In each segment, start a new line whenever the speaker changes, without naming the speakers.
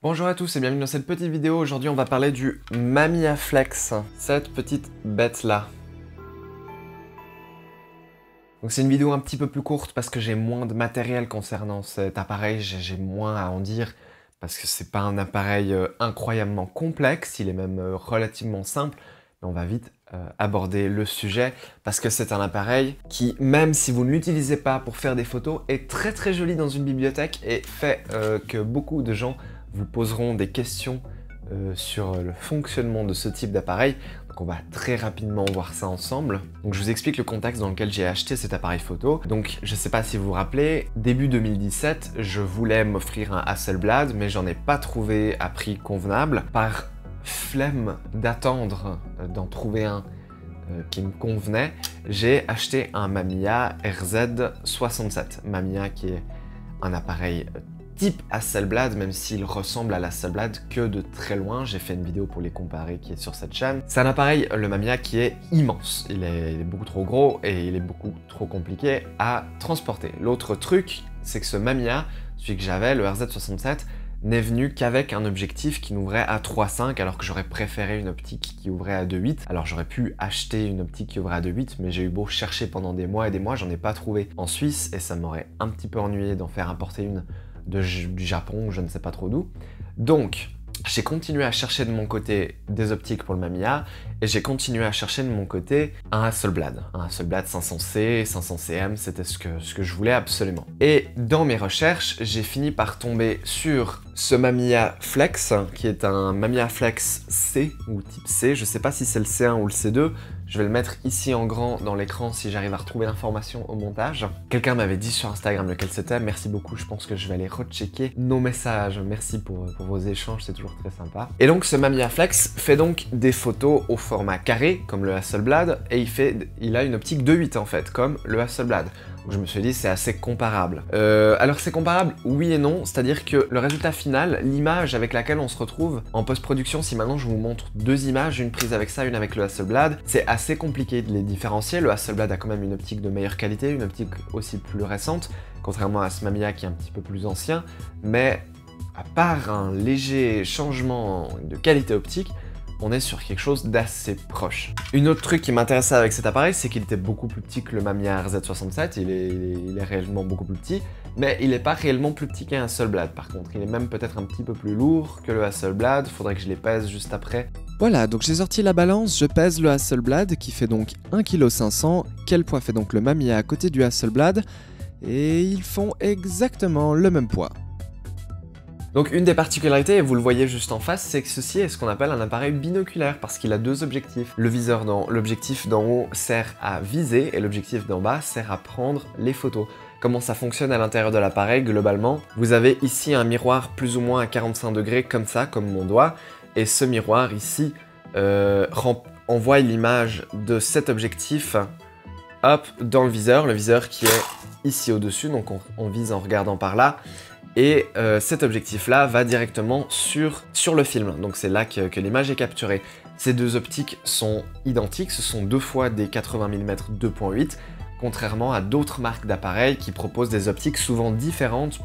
Bonjour à tous et bienvenue dans cette petite vidéo. Aujourd'hui on va parler du Mamiya Flex, cette petite bête là. Donc c'est une vidéo un petit peu plus courte parce que j'ai moins de matériel concernant cet appareil, j'ai moins à en dire parce que c'est pas un appareil incroyablement complexe, il est même relativement simple, mais on va vite aborder le sujet parce que c'est un appareil qui, même si vous ne l'utilisez pas pour faire des photos, est très très joli dans une bibliothèque et fait que beaucoup de gens vous poseront des questions sur le fonctionnement de ce type d'appareil. Donc on va très rapidement voir ça ensemble. Donc je vous explique le contexte dans lequel j'ai acheté cet appareil photo. Donc je sais pas si vous vous rappelez, début 2017, je voulais m'offrir un Hasselblad, mais j'en ai pas trouvé à prix convenable. Par flemme d'attendre d'en trouver un qui me convenait, j'ai acheté un Mamiya RZ67. Mamiya qui est un appareil type Hasselblad, même s'il ressemble à l'Hasselblad que de très loin. J'ai fait une vidéo pour les comparer qui est sur cette chaîne. C'est un appareil, le Mamiya, qui est immense. Il est beaucoup trop gros et il est beaucoup trop compliqué à transporter. L'autre truc, c'est que ce Mamiya, celui que j'avais, le RZ67, n'est venu qu'avec un objectif qui n'ouvrait à 3.5 alors que j'aurais préféré une optique qui ouvrait à 2.8. Alors j'aurais pu acheter une optique qui ouvrait à 2.8, mais j'ai eu beau chercher pendant des mois et des mois, j'en ai pas trouvé en Suisse et ça m'aurait un petit peu ennuyé d'en faire importer une du Japon ou je ne sais pas trop d'où. Donc j'ai continué à chercher de mon côté des optiques pour le Mamiya et j'ai continué à chercher de mon côté un Hasselblad. Un Hasselblad 500C, 500CM, c'était ce que je voulais absolument. Et dans mes recherches, j'ai fini par tomber sur ce Mamiya Flex, qui est un Mamiya Flex C ou type C, je sais pas si c'est le C1 ou le C2, je vais le mettre ici en grand dans l'écran si j'arrive à retrouver l'information au montage. Quelqu'un m'avait dit sur Instagram lequel c'était, merci beaucoup, je pense que je vais aller rechecker nos messages. Merci pour vos échanges, c'est toujours très sympa. Et donc ce Mamiya Flex fait donc des photos au format carré, comme le Hasselblad, et il a une optique 2.8 en fait, comme le Hasselblad. Donc je me suis dit c'est assez comparable. Alors c'est comparable, oui et non, c'est-à-dire que le résultat final, l'image avec laquelle on se retrouve en post-production, si maintenant je vous montre deux images, une prise avec ça, une avec le Hasselblad, c'est assez compliqué de les différencier. Le Hasselblad a quand même une optique de meilleure qualité, une optique aussi plus récente, contrairement à ce Mamiya qui est un petit peu plus ancien, mais à part un léger changement de qualité optique, on est sur quelque chose d'assez proche. Une autre truc qui m'intéressait avec cet appareil, c'est qu'il était beaucoup plus petit que le Mamiya RZ67, il est réellement beaucoup plus petit, mais il n'est pas réellement plus petit qu'un Hasselblad par contre, il est même peut-être un petit peu plus lourd que le Hasselblad, faudrait que je les pèse juste après.
Voilà, donc j'ai sorti la balance, je pèse le Hasselblad qui fait donc 1,5 kg. Quel poids fait donc le Mamiya à côté du Hasselblad? Et ils font exactement le même poids.
Donc une des particularités, et vous le voyez juste en face, c'est que ceci est ce qu'on appelle un appareil binoculaire parce qu'il a deux objectifs. L'objectif d'en haut sert à viser et l'objectif d'en bas sert à prendre les photos. Comment ça fonctionne à l'intérieur de l'appareil globalement? Vous avez ici un miroir plus ou moins à 45 degrés comme ça, comme mon doigt, et ce miroir ici envoie l'image de cet objectif hop, dans le viseur qui est ici au-dessus, donc on vise en regardant par là. Et cet objectif-là va directement sur le film, donc c'est là que l'image est capturée. Ces deux optiques sont identiques, ce sont deux fois des 80 mm 2.8, contrairement à d'autres marques d'appareils qui proposent des optiques souvent différentes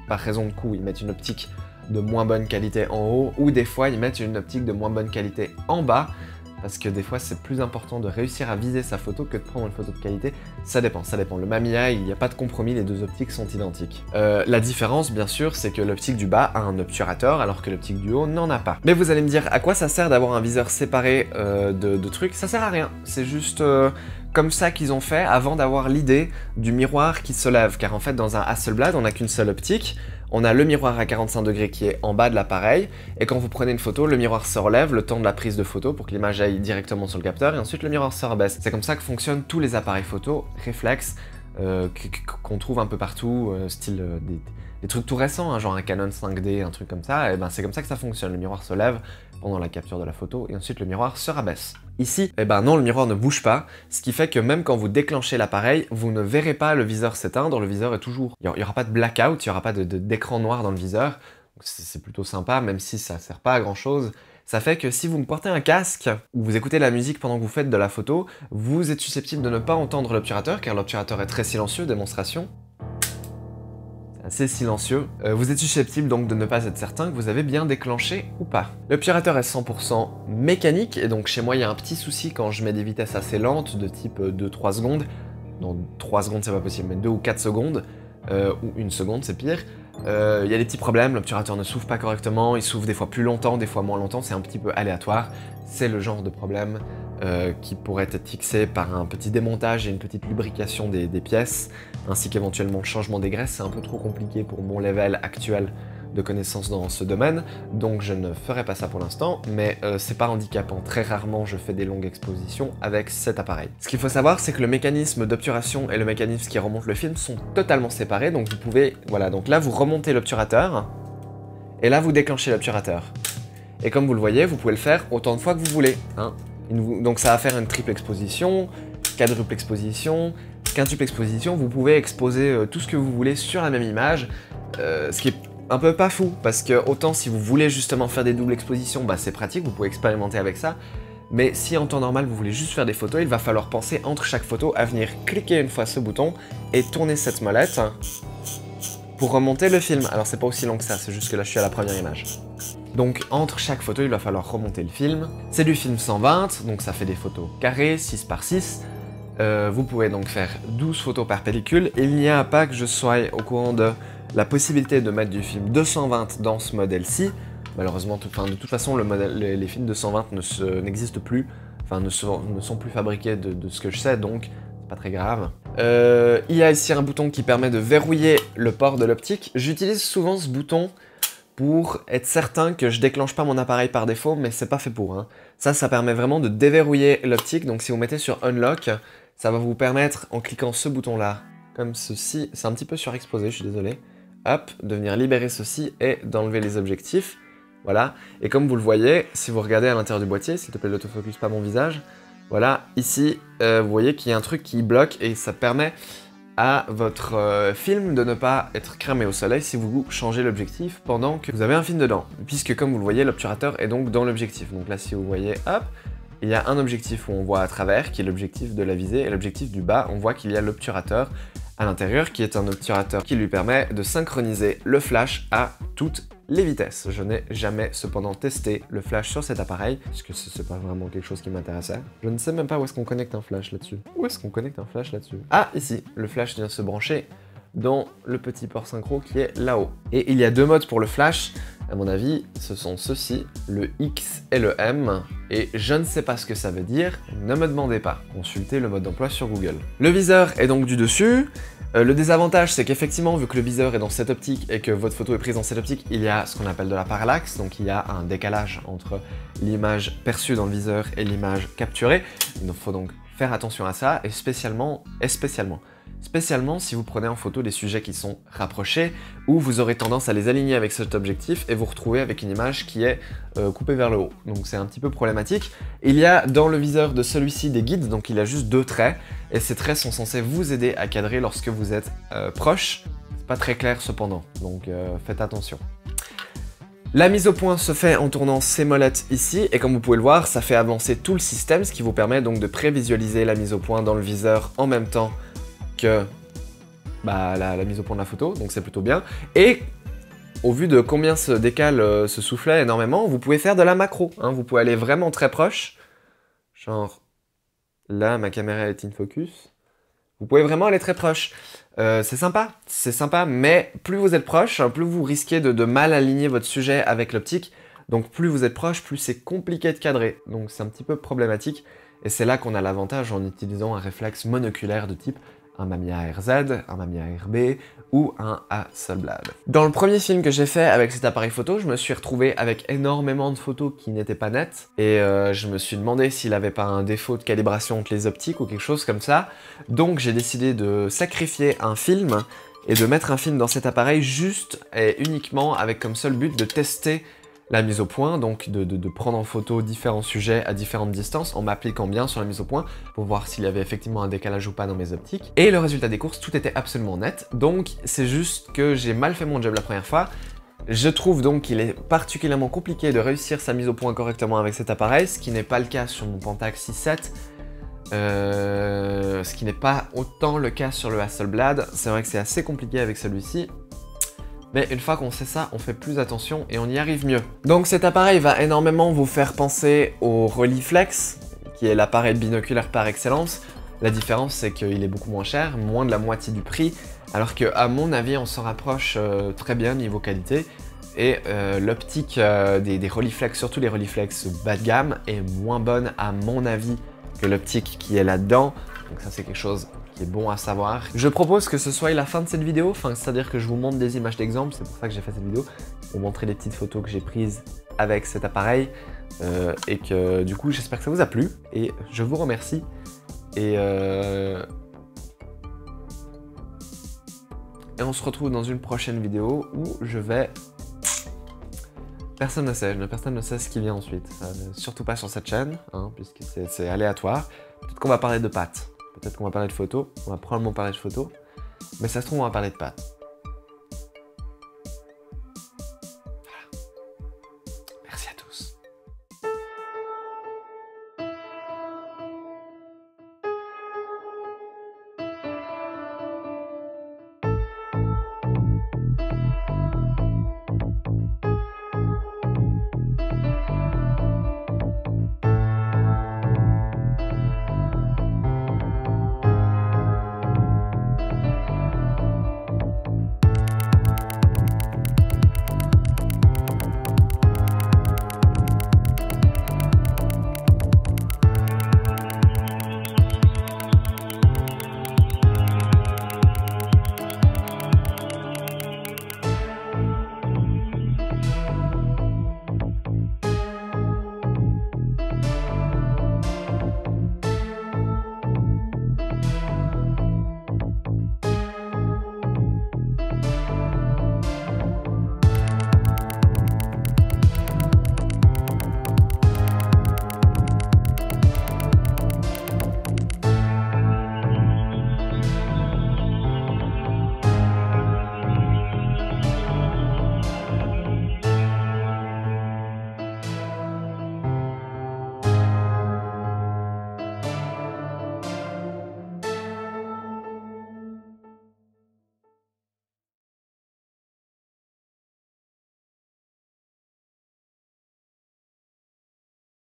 par raison de coût. Ils mettent une optique de moins bonne qualité en haut, ou des fois ils mettent une optique de moins bonne qualité en bas, parce que des fois c'est plus important de réussir à viser sa photo que de prendre une photo de qualité. Ça dépend. Le Mamiya, il n'y a pas de compromis, les deux optiques sont identiques. La différence, bien sûr, c'est que l'optique du bas a un obturateur, alors que l'optique du haut n'en a pas. Mais vous allez me dire, à quoi ça sert d'avoir un viseur séparé de trucs? Ça sert à rien, c'est juste comme ça qu'ils ont fait avant d'avoir l'idée du miroir qui se lève, car en fait dans un Hasselblad, on n'a qu'une seule optique. On a le miroir à 45 degrés qui est en bas de l'appareil, et quand vous prenez une photo, le miroir se relève le temps de la prise de photo pour que l'image aille directement sur le capteur, et ensuite le miroir se rabaisse. C'est comme ça que fonctionnent tous les appareils photo réflexes qu'on trouve un peu partout, style des trucs tout récents, hein, genre un Canon 5D, un truc comme ça, et ben c'est comme ça que ça fonctionne. Le miroir se lève pendant la capture de la photo, et ensuite le miroir se rabaisse. Ici, eh ben non, le miroir ne bouge pas, ce qui fait que même quand vous déclenchez l'appareil, vous ne verrez pas le viseur s'éteindre, le viseur est toujours... Il n'y aura pas de blackout, il n'y aura pas d'écran noir dans le viseur, c'est plutôt sympa, même si ça sert pas à grand chose. Ça fait que si vous me portez un casque ou vous écoutez la musique pendant que vous faites de la photo, vous êtes susceptible de ne pas entendre l'obturateur, car l'obturateur est très silencieux, démonstration. assez silencieux. Vous êtes susceptible donc de ne pas être certain que vous avez bien déclenché ou pas. L'obturateur est 100% mécanique, et donc chez moi il y a un petit souci quand je mets des vitesses assez lentes, de type 2-3 secondes. Non, 3 secondes c'est pas possible, mais 2 ou 4 secondes, ou 1 seconde c'est pire. Il y a des petits problèmes, l'obturateur ne s'ouvre pas correctement, il s'ouvre des fois plus longtemps, des fois moins longtemps, c'est un petit peu aléatoire. C'est le genre de problème qui pourrait être fixé par un petit démontage et une petite lubrication des pièces, ainsi qu'éventuellement le changement des graisses. C'est un peu trop compliqué pour mon level actuel de connaissances dans ce domaine, donc je ne ferai pas ça pour l'instant, mais c'est pas handicapant. Très rarement je fais des longues expositions avec cet appareil. Ce qu'il faut savoir, c'est que le mécanisme d'obturation et le mécanisme qui remonte le film sont totalement séparés, donc vous pouvez, voilà, donc là vous remontez l'obturateur, et là vous déclenchez l'obturateur. Et comme vous le voyez, vous pouvez le faire autant de fois que vous voulez, hein. Donc ça va faire une triple exposition, quadruple exposition, quintuple exposition, vous pouvez exposer tout ce que vous voulez sur la même image, ce qui est un peu pas fou, parce que autant si vous voulez justement faire des doubles expositions, bah c'est pratique, vous pouvez expérimenter avec ça, mais si en temps normal vous voulez juste faire des photos, il va falloir penser entre chaque photo à venir cliquer une fois ce bouton et tourner cette molette pour remonter le film. Alors c'est pas aussi long que ça, c'est juste que là je suis à la première image. Donc entre chaque photo, il va falloir remonter le film. C'est du film 120, donc ça fait des photos carrées, 6 par 6. Vous pouvez donc faire 12 photos par pellicule. Il n'y a pas que je sois au courant de la possibilité de mettre du film 220 dans ce modèle-ci. Malheureusement, de toute façon, les films 220 n'existent plus, enfin ne sont plus fabriqués de ce que je sais, donc c'est pas très grave. Il y a ici un bouton qui permet de verrouiller le port de l'optique. J'utilise souvent ce bouton pour être certain que je déclenche pas mon appareil par défaut, mais c'est pas fait pour, hein. Ça permet vraiment de déverrouiller l'optique, donc si vous mettez sur Unlock, ça va vous permettre, en cliquant ce bouton-là, comme ceci, c'est un petit peu surexposé, je suis désolé, hop, de venir libérer ceci et d'enlever les objectifs, voilà. Et comme vous le voyez, si vous regardez à l'intérieur du boîtier, s'il te plaît, l'autofocus pas mon visage, voilà, ici, vous voyez qu'il y a un truc qui bloque et ça permet à votre film de ne pas être cramé au soleil si vous changez l'objectif pendant que vous avez un film dedans. Puisque comme vous le voyez, l'obturateur est donc dans l'objectif. Donc là, si vous voyez, hop, il y a un objectif où on voit à travers, qui est l'objectif de la visée, et l'objectif du bas, on voit qu'il y a l'obturateur à l'intérieur, qui est un obturateur qui lui permet de synchroniser le flash à toutes les vitesses. Je n'ai jamais cependant testé le flash sur cet appareil, puisque c'est pas vraiment quelque chose qui m'intéressait. Je ne sais même pas où est-ce qu'on connecte un flash là-dessus. Où est-ce qu'on connecte un flash là-dessus? Ah, ici, le flash vient se brancher dans le petit port synchro qui est là-haut. Et il y a deux modes pour le flash, à mon avis, ce sont ceux-ci, le X et le M, et je ne sais pas ce que ça veut dire, ne me demandez pas. Consultez le mode d'emploi sur Google. Le viseur est donc du dessus. Le désavantage, c'est qu'effectivement, vu que le viseur est dans cette optique et que votre photo est prise dans cette optique, il y a ce qu'on appelle de la parallaxe, donc il y a un décalage entre l'image perçue dans le viseur et l'image capturée. Il faut donc faire attention à ça, et spécialement si vous prenez en photo des sujets qui sont rapprochés, où vous aurez tendance à les aligner avec cet objectif et vous retrouvez avec une image qui est coupée vers le haut. Donc c'est un petit peu problématique. Il y a dans le viseur de celui-ci des guides, donc il a juste deux traits, et ces traits sont censés vous aider à cadrer lorsque vous êtes proche. C'est pas très clair cependant, donc faites attention. La mise au point se fait en tournant ces molettes ici, et comme vous pouvez le voir, ça fait avancer tout le système, ce qui vous permet donc de prévisualiser la mise au point dans le viseur en même temps que la mise au point de la photo, donc c'est plutôt bien. Et au vu de combien se décale ce soufflet énormément, vous pouvez faire de la macro, hein. Vous pouvez aller vraiment très proche, genre là ma caméra est in focus, vous pouvez vraiment aller très proche. C'est sympa, mais plus vous êtes proche, plus vous risquez de mal aligner votre sujet avec l'optique, donc plus vous êtes proche, plus c'est compliqué de cadrer, donc c'est un petit peu problématique, et c'est là qu'on a l'avantage en utilisant un réflexe monoculaire de type un Mamiya RZ, un Mamiya RB ou un Hasselblad. Dans le premier film que j'ai fait avec cet appareil photo, je me suis retrouvé avec énormément de photos qui n'étaient pas nettes, et je me suis demandé s'il n'avait pas un défaut de calibration entre les optiques ou quelque chose comme ça. Donc j'ai décidé de sacrifier un film et de mettre un film dans cet appareil juste et uniquement avec comme seul but de tester la mise au point, donc de prendre en photo différents sujets à différentes distances en m'appliquant bien sur la mise au point pour voir s'il y avait effectivement un décalage ou pas dans mes optiques. Et le résultat des courses, tout était absolument net, donc c'est juste que j'ai mal fait mon job la première fois. Je trouve donc qu'il est particulièrement compliqué de réussir sa mise au point correctement avec cet appareil, ce qui n'est pas le cas sur mon Pentax 6.7, ce qui n'est pas autant le cas sur le Hasselblad. C'est vrai que c'est assez compliqué avec celui-ci. Mais une fois qu'on sait ça, on fait plus attention et on y arrive mieux. Donc cet appareil va énormément vous faire penser au Rolleiflex, qui est l'appareil binoculaire par excellence. La différence, c'est qu'il est beaucoup moins cher, moins de la moitié du prix, alors que à mon avis, on s'en rapproche très bien niveau qualité. Et l'optique des Rolleiflex, surtout les Rolleiflex bas de gamme, est moins bonne à mon avis que l'optique qui est là-dedans. Donc ça, c'est quelque chose qui est bon à savoir. Je propose que ce soit la fin de cette vidéo, c'est-à-dire que je vous montre des images d'exemple, c'est pour ça que j'ai fait cette vidéo, pour montrer les petites photos que j'ai prises avec cet appareil, et que du coup, j'espère que ça vous a plu, et je vous remercie. Et on se retrouve dans une prochaine vidéo où je vais... Personne ne sait ce qui vient ensuite. Surtout pas sur cette chaîne, hein, puisque c'est aléatoire. Peut-être qu'on va parler de pâtes, peut-être qu'on va parler de photos, on va probablement parler de photos, mais ça se trouve on va parler de pâtes. Voilà. Merci à tous.